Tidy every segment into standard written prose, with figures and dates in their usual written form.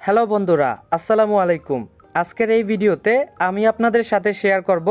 Hello বন্ধুরা, আসসালামু আলাইকুম। আজকের এই ভিডিওতে আমি আপনাদের সাথে শেয়ার করব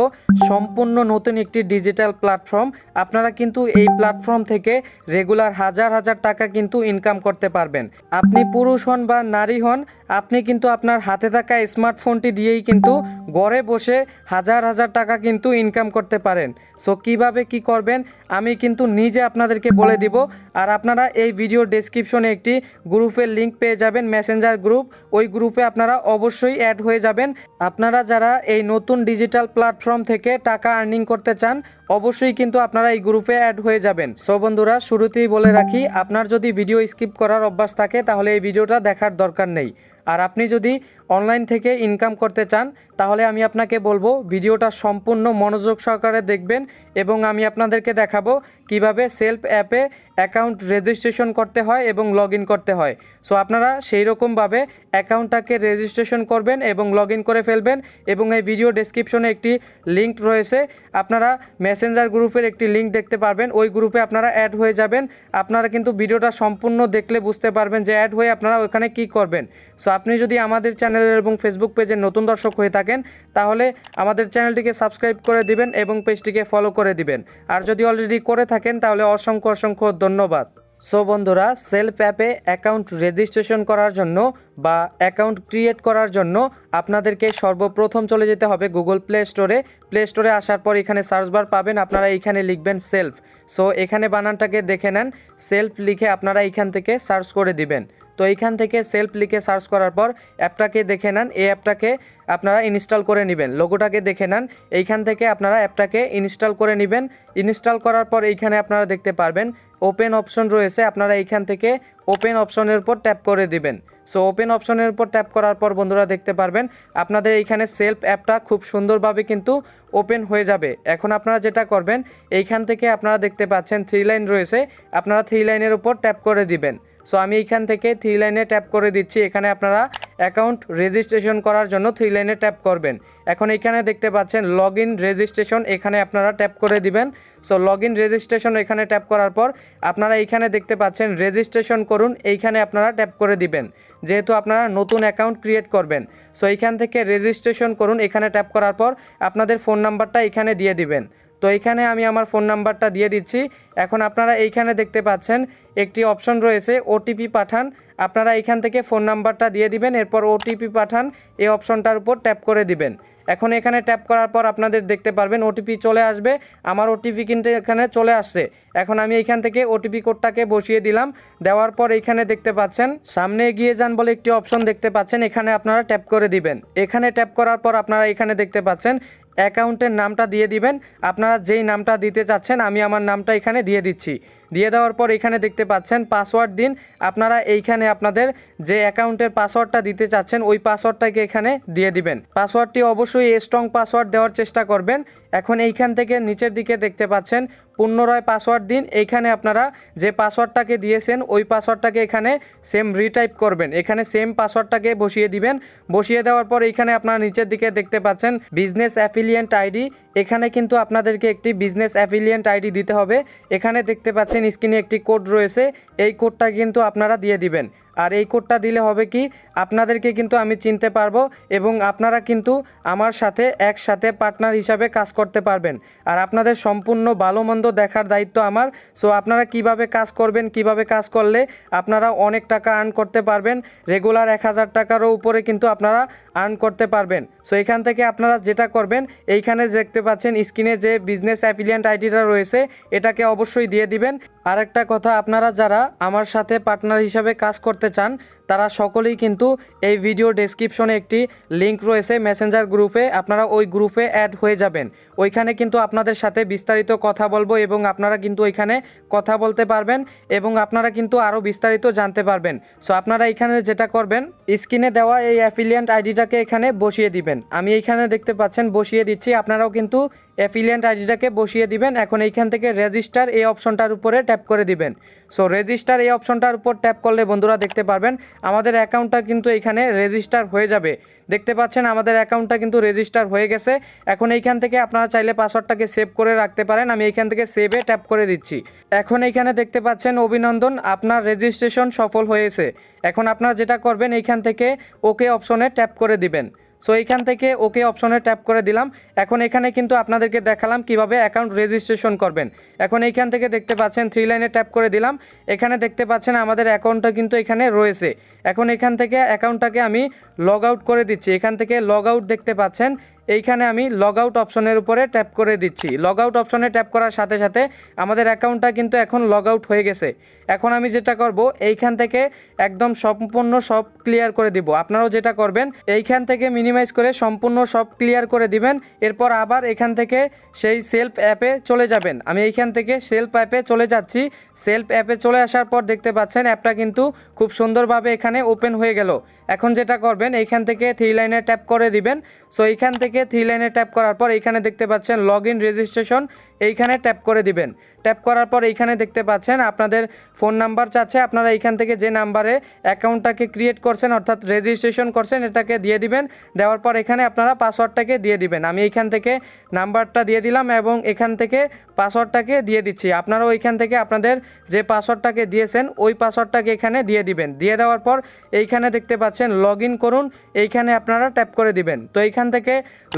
সম্পূর্ণ নতুন একটি ডিজিটাল প্ল্যাটফর্ম। আপনারা কিন্তু এই প্ল্যাটফর্ম থেকে রেগুলার হাজার হাজার টাকা কিন্তু ইনকাম করতে পারবেন। আপনি পুরুষ হন বা নারী হন, আপনি কিন্তু আপনার হাতে থাকা স্মার্টফোনটি দিয়েই কিন্তু ঘরে বসে হাজার হাজার টাকা কিন্তু ইনকাম করতে পারেন। সো কিভাবে কি করবেন আমি কিন্তু নিজে আপনাদেরকে বলে দিব। আর আপনারা এই ভিডিও ডেসক্রিপশনে একটি গ্রুপের লিঙ্ক পেয়ে যাবেন, মেসেঞ্জার গ্রুপ। ওই গ্রুপে আপনারা অবশ্যই অ্যাড হয়ে যাবেন। আপনারা যারা এই নতুন ডিজিটাল প্ল্যাটফর্ম থেকে টাকা আর্নিং করতে চান অবশ্যই কিন্তু আপনারা এই গ্রুপে অ্যাড হয়ে যাবেন। সো বন্ধুরা, শুরুতেই বলে রাখি, আপনার যদি ভিডিও স্কিপ করার অভ্যাস থাকে তাহলে এই ভিডিওটা দেখার দরকার নেই। আর আপনি যদি অনলাইন থেকে ইনকাম করতে চান তাহলে আমি আপনাকে বলবো ভিডিওটা সম্পূর্ণ মনোযোগ সহকারে দেখবেন এবং আমি আপনাদেরকে দেখাবো কিভাবে সেলফ অ্যাপে অ্যাকাউন্ট রেজিস্ট্রেশন করতে হয় এবং লগ ইন করতে হয়। সো আপনারা সেই রকমভাবে অ্যাকাউন্টটাকে রেজিস্ট্রেশন করবেন এবং লগ ইন করে ফেলবেন। এবং এই ভিডিও ডেসক্রিপশনে একটি লিঙ্ক রয়েছে, আপনারা মেসেঞ্জার গ্রুপের একটি লিঙ্ক দেখতে পারবেন, ওই গ্রুপে আপনারা অ্যাড হয়ে যাবেন। আপনারা কিন্তু ভিডিওটা সম্পূর্ণ দেখলে বুঝতে পারবেন যে অ্যাড হয়ে আপনারা ওখানে কি করবেন। সো আপনি যদি আমাদের চ্যানেলের এবং ফেসবুক পেজের নতুন দর্শক হয়ে থাকেন তাহলে আমাদের চ্যানেলটিকে সাবস্ক্রাইব করে দিবেন এবং পেজটিকে ফলো করে দিবেন। আর যদি অলরেডি করে থাকেন তাহলে অসংখ্য অসংখ্য ধন্যবাদ। সো বন্ধুরা, সেলফ অ্যাপে অ্যাকাউন্ট রেজিস্ট্রেশন করার জন্য বা অ্যাকাউন্ট ক্রিয়েট করার জন্য আপনাদেরকে সর্বপ্রথম চলে যেতে হবে গুগল প্লে স্টোরে। প্লে স্টোরে আসার পর এখানে সার্চ বার পাবেন, আপনারা এইখানে লিখবেন সেলফ। সো এখানে বানানটাকে দেখে নেন, সেলফ লিখে আপনারা এইখান থেকে সার্চ করে দিবেন। তো এইখান থেকে সেলফ লিখে সার্চ করার পর অ্যাপটাকে দেখে নেন, এই অ্যাপটাকে আপনারা ইনস্টল করে নেবেন। লোগোটাকে দেখে নেন, এইখান থেকে আপনারা অ্যাপটাকে ইনস্টল করে নেবেন। ইনস্টল করার পর এইখানে আপনারা দেখতে পারবেন ওপেন অপশন রয়েছে, আপনারা এইখান থেকে ওপেন অপশনের উপর ট্যাপ করে দিবেন। সো ওপেন অপশনের উপর ট্যাপ করার পর বন্ধুরা দেখতে পারবেন আপনাদের এইখানে সেলফ অ্যাপটা খুব সুন্দরভাবে কিন্তু ওপেন হয়ে যাবে। এখন আপনারা যেটা করবেন, এইখান থেকে আপনারা দেখতে পাচ্ছেন 3 লাইন রয়েছে, আপনারা 3 লাইনের উপর ট্যাপ করে দিবেন। সো আমি এইখান থেকে 3 লাইনে ট্যাপ করে দিচ্ছি। এখানে আপনারা অ্যাকাউন্ট রেজিস্ট্রেশন করার জন্য 3 লাইনে ট্যাপ করবেন। এখন এইখানে দেখতে পাচ্ছেন লগ ইন রেজিস্ট্রেশন, এখানে আপনারা ট্যাপ করে দিবেন। সো লগ ইন রেজিস্ট্রেশন এখানে ট্যাপ করার পর আপনারা এইখানে দেখতে পাচ্ছেন রেজিস্ট্রেশন করুন, এইখানে আপনারা ট্যাপ করে দিবেন যেহেতু আপনারা নতুন অ্যাকাউন্ট ক্রিয়েট করবেন। সো এইখান থেকে রেজিস্ট্রেশন করুন, এখানে ট্যাপ করার পর আপনাদের ফোন নাম্বারটা এখানে দিয়ে দিবেন। তো এইখানে আমি আমার ফোন নাম্বারটা দিয়ে দিচ্ছি। এখন আপনারা এইখানে দেখতে পাচ্ছেন একটি অপশন রয়েছে ওটিপি পাঠান, আপনারা এইখান থেকে ফোন নাম্বারটা দিয়ে দিবেন, এরপর ওটিপি পাঠান এই অপশনটার উপর ট্যাপ করে দিবেন। এখন এখানে ট্যাপ করার পর আপনাদের দেখতে পারবেন ওটিপি চলে আসবে। আমার ওটিপি কিন্তু এখানে চলে আসছে। এখন আমি এইখান থেকে ওটিপি কোডটাকে বসিয়ে দিলাম, দেওয়ার পর এইখানে দেখতে পাচ্ছেন সামনে এগিয়ে যান বলে একটি অপশন দেখতে পাচ্ছেন, এখানে আপনারা ট্যাপ করে দিবেন। এখানে ট্যাপ করার পর আপনারা এখানে দেখতে পাচ্ছেন অ্যাকাউন্টের নামটা দিয়ে দিবেন, আপনারা যেই নামটা দিতে চাচ্ছেন আমি আমার নামটা এখানে দিয়ে দিচ্ছি। দিয়ে দেওয়ার পর এখানে দেখতে পাচ্ছেন পাসওয়ার্ড দিন, আপনারা এইখানে আপনাদের যে অ্যাকাউন্টের পাসওয়ার্ডটা দিতে চাচ্ছেন ওই পাসওয়ার্ডটাকে এখানে দিয়ে দিবেন। পাসওয়ার্ডটি অবশ্যই স্ট্রং পাসওয়ার্ড দেওয়ার চেষ্টা করবেন। এখন এইখান থেকে নিচের দিকে দেখতে পাচ্ছেন পুনরায় পাসওয়ার্ড দিন, এইখানে আপনারা যে পাসওয়ার্ডটাকে দিয়েছেন ওই পাসওয়ার্ডটাকে এখানে সেম রিটাইপ করবেন, এখানে সেম পাসওয়ার্ডটাকে বসিয়ে দিবেন। বসিয়ে দেওয়ার পর এইখানে আপনারা নিচের দিকে দেখতে পাচ্ছেন বিজনেস অ্যাফিলিয়েন্ট আইডি, এখানে কিন্তু আপনাদেরকে একটি বিজনেস অ্যাফিলিয়েন্ট আইডি দিতে হবে। এখানে দেখতে পাচ্ছেন স্ক্রিনে একটি কোড রয়েছে, এই কোডটা কিন্তু আপনারা দিয়ে দিবেন। আর এই কোডটা দিলে হবে কি, আপনাদেরকে কিন্তু আমি চিনতে পারবো এবং আপনারা কিন্তু আমার সাথে একসাথে পার্টনার হিসাবে কাজ করতে পারবেন। আর আপনাদের সম্পূর্ণ ভালো মন্দ দেখার দায়িত্ব আমার। সো আপনারা কিভাবে কাজ করবেন, কিভাবে কাজ করলে আপনারা অনেক টাকা আর্ন করতে পারবেন, রেগুলার 1000 টাকারও উপরে কিন্তু আপনারা আর্ন করতে পারবেন। সো এখান থেকে আপনারা যেটা করবেন, এইখানে দেখতে পাচ্ছেন স্ক্রিনে যে বিজনেস অ্যাফিলিয়েন্ট আইডিটা রয়েছে এটাকে অবশ্যই দিয়ে দিবেন। আর একটা কথা, আপনারা যারা আমার সাথে পার্টনার হিসাবে কাজ করতে চান তারা সকলেই কিন্তু এই ভিডিও ডেসক্রিপশনে একটি লিঙ্ক রয়েছে মেসেঞ্জার গ্রুপে, আপনারা ওই গ্রুপে অ্যাড হয়ে যাবেন। ওইখানে কিন্তু আপনাদের সাথে বিস্তারিত কথা বলবো এবং আপনারা কিন্তু ওইখানে কথা বলতে পারবেন এবং আপনারা কিন্তু আরও বিস্তারিত জানতে পারবেন। সো আপনারা এখানে যেটা করবেন, স্ক্রিনে দেওয়া এই অ্যাফিলিয়েন্ট আইডিটাকে এখানে বসিয়ে দিবেন। আমি এইখানে দেখতে পাচ্ছেন বসিয়ে দিচ্ছি, আপনারাও কিন্তু অ্যাফিলিয়েন্ট আইডিটাকে বসিয়ে দিবেন। এখন এইখান থেকে রেজিস্টার এই অপশনটার উপরে ট্যাপ করে দিবেন। সো রেজিস্টার এই অপশনটার উপর ট্যাপ করলে বন্ধুরা দেখতে পারবেন আমাদের অ্যাকাউন্টটা কিন্তু এখানে রেজিস্টার হয়ে যাবে। দেখতে পাচ্ছেন আমাদের অ্যাকাউন্টটা কিন্তু রেজিস্টার হয়ে গেছে। এখন এইখান থেকে আপনারা চাইলে পাসওয়ার্ডটাকে সেভ করে রাখতে পারেন। আমি এইখান থেকে সেভে ট্যাপ করে দিচ্ছি। এখন এইখানে দেখতে পাচ্ছেন অভিনন্দন, আপনার রেজিস্ট্রেশন সফল হয়েছে। এখন আপনারা যেটা করবেন এইখান থেকে ওকে অপশনে ট্যাপ করে দিবেন। সো এইখান থেকে ওকে অপশনে ট্যাপ করে দিলাম। এখন এখানে কিন্তু আপনাদেরকে দেখালাম কিভাবে অ্যাকাউন্ট রেজিস্ট্রেশন করবেন। এখন এইখান থেকে দেখতে পাচ্ছেন 3 লাইনে ট্যাপ করে দিলাম। এখানে দেখতে পাচ্ছেন আমাদের অ্যাকাউন্টটা কিন্তু এখানে রয়েছে। এখন এখান থেকে অ্যাকাউন্টটাকে আমি লগ আউট করে দিচ্ছি। এখান থেকে লগ আউট দেখতে পাচ্ছেন, এইখানে আমি লগ আউট অপশনের উপরে ট্যাপ করে দিচ্ছি। লগ আউট অপশনে ট্যাপ করার সাথে সাথে আমাদের অ্যাকাউন্টটা কিন্তু এখন লগ আউট হয়ে গেছে। এখন আমি যেটা করব এইখান থেকে একদম সম্পূর্ণ সব ক্লিয়ার করে দিব। আপনারাও যেটা করবেন এইখান থেকে মিনিমাইজ করে সম্পূর্ণ সব ক্লিয়ার করে দিবেন। এরপর আবার এখান থেকে সেই সেলফ অ্যাপে চলে যাবেন। আমি এইখান থেকে সেলফ অ্যাপে চলে যাচ্ছি। সেলফ অ্যাপে চলে আসার পর দেখতে পাচ্ছেন অ্যাপটা কিন্তু খুব সুন্দরভাবে এখানে ওপেন হয়ে গেল। এখন যেটা করবেন এইখান থেকে 3 লাইনে ট্যাপ করে দিবেন। সো এইখান থেকে 3 লাইনে ট্যাপ করার পর এইখানে দেখতে পাচ্ছেন লগ ইন রেজিস্ট্রেশন, এইখানে ট্যাপ করে দিবেন। ট্যাপ করার পর এইখানে দেখতে পাচ্ছেন আপনাদের ফোন নাম্বার চাচ্ছে। আপনারা এইখান থেকে যে নাম্বারে অ্যাকাউন্টটাকে ক্রিয়েট করছেন অর্থাৎ রেজিস্ট্রেশন করছেন এটাকে দিয়ে দিবেন। দেওয়ার পর এখানে আপনারা পাসওয়ার্ডটাকে দিয়ে দিবেন। আমি এইখান থেকে নাম্বারটা দিয়ে দিলাম এবং এখান থেকে পাসওয়ার্ডটাকে দিয়ে দিচ্ছি। আপনারাও এইখান থেকে আপনাদের যে পাসওয়ার্ডটাকে দিয়েছেন ওই পাসওয়ার্ডটাকে এখানে দিয়ে দিবেন। দিয়ে দেওয়ার পর এইখানে দেখতে পাচ্ছেন লগ ইন করুন, এইখানে আপনারা ট্যাপ করে দিবেন। তো এইখান থেকে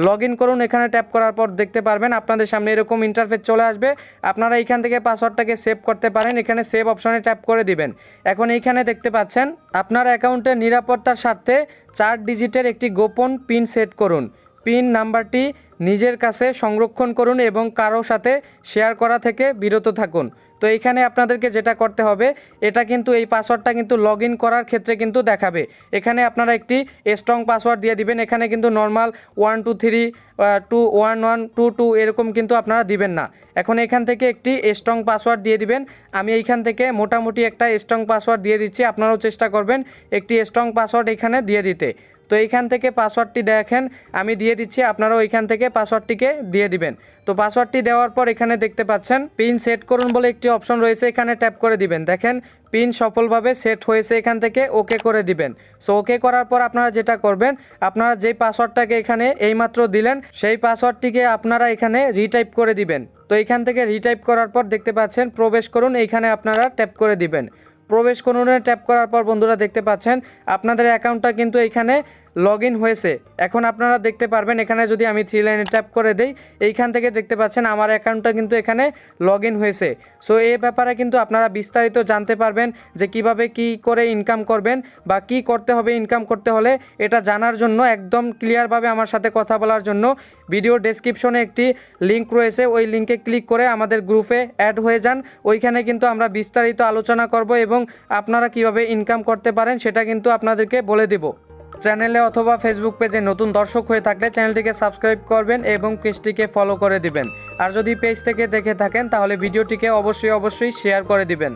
লগ ইন করুন, এখানে ট্যাপ করার পর দেখতে পারবেন আপনাদের সামনে এরকম ইন্টারফেস চলে আসবে। আপনারা এইখান থেকে পাসওয়ার্ডটাকে সেভ করতে পারেন, এখানে সেভ অপশনে ট্যাপ করে দিবেন। এখন এইখানে দেখতে পাচ্ছেন আপনার অ্যাকাউন্টের নিরাপত্তার স্বার্থে 4 ডিজিটের একটি গোপন পিন সেট করুন। পিন নাম্বারটি নিজের কাছে সংরক্ষণ করুন এবং কারো সাথে শেয়ার করা থেকে বিরত থাকুন। তো এইখানে আপনাদেরকে যেটা করতে হবে, এটা কিন্তু এই পাসওয়ার্ডটা কিন্তু লগ ইন করার ক্ষেত্রে কিন্তু দেখাবে। এখানে আপনারা একটি স্ট্রং পাসওয়ার্ড দিয়ে দিবেন। এখানে কিন্তু নর্মাল 1 2 3 2 1 1 2 2 এরকম কিন্তু আপনারা দিবেন না। এখন এখান থেকে একটি স্ট্রং পাসওয়ার্ড দিয়ে দিবেন। আমি এইখান থেকে মোটামুটি একটা স্ট্রং পাসওয়ার্ড দিয়ে দিচ্ছি। আপনারাও চেষ্টা করবেন একটি স্ট্রং পাসওয়ার্ড এখানে দিয়ে দিতে। তো এইখান থেকে পাসওয়ার্ডটি দেখেন আমি দিয়ে দিচ্ছি, আপনারাও এইখান থেকে পাসওয়ার্ডটিকে দিয়ে দিবেন। তো পাসওয়ার্ডটি দেওয়ার পর এখানে দেখতে পাচ্ছেন পিন সেট করুন বলে একটি অপশন রয়েছে, এখানে ট্যাপ করে দিবেন। দেখেন পিন সফলভাবে সেট হয়েছে, এখান থেকে ওকে করে দিবেন। সো ওকে করার পর আপনারা যেটা করবেন, আপনারা যেই পাসওয়ার্ডটাকে এখানে এইমাত্র দিলেন সেই পাসওয়ার্ডটিকে আপনারা এখানে রিটাইপ করে দিবেন। তো এখান থেকে রিটাইপ করার পর দেখতে পাচ্ছেন প্রবেশ করুন, এইখানে আপনারা ট্যাপ করে দিবেন। প্রবেশ করুন ট্যাপ করার পর বন্ধুরা দেখতে পাচ্ছেন আপনাদের অ্যাকাউন্টটা কিন্তু এখানে লগ ইন হয়েছে। এখন আপনারা দেখতে পারবেন এখানে যদি আমি 3 লাইনে ট্যাপ করে দেই, এইখান থেকে দেখতে পাচ্ছেন আমার অ্যাকাউন্টটা কিন্তু এখানে লগ ইন হয়েছে। সো এই ব্যাপারে কিন্তু আপনারা বিস্তারিত জানতে পারবেন যে কিভাবে কি করে ইনকাম করবেন বা কি করতে হবে ইনকাম করতে হলে। এটা জানার জন্য একদম ক্লিয়ারভাবে আমার সাথে কথা বলার জন্য ভিডিও ডেসক্রিপশনে একটি লিঙ্ক রয়েছে, ওই লিঙ্কে ক্লিক করে আমাদের গ্রুপে অ্যাড হয়ে যান। ওইখানে কিন্তু আমরা বিস্তারিত আলোচনা করব এবং আপনারা কিভাবে ইনকাম করতে পারেন সেটা কিন্তু আপনাদেরকে বলে দেব। চ্যানেলে অথবা ফেসবুক পেজে নতুন দর্শক হয়ে থাকলে চ্যানেলটিকে সাবস্ক্রাইব করবেন এবং পেজটিকে ফলো করে দিবেন। আর যদি পেজ থেকে দেখে থাকেন তাহলে ভিডিওটিকে অবশ্যই শেয়ার করে দিবেন।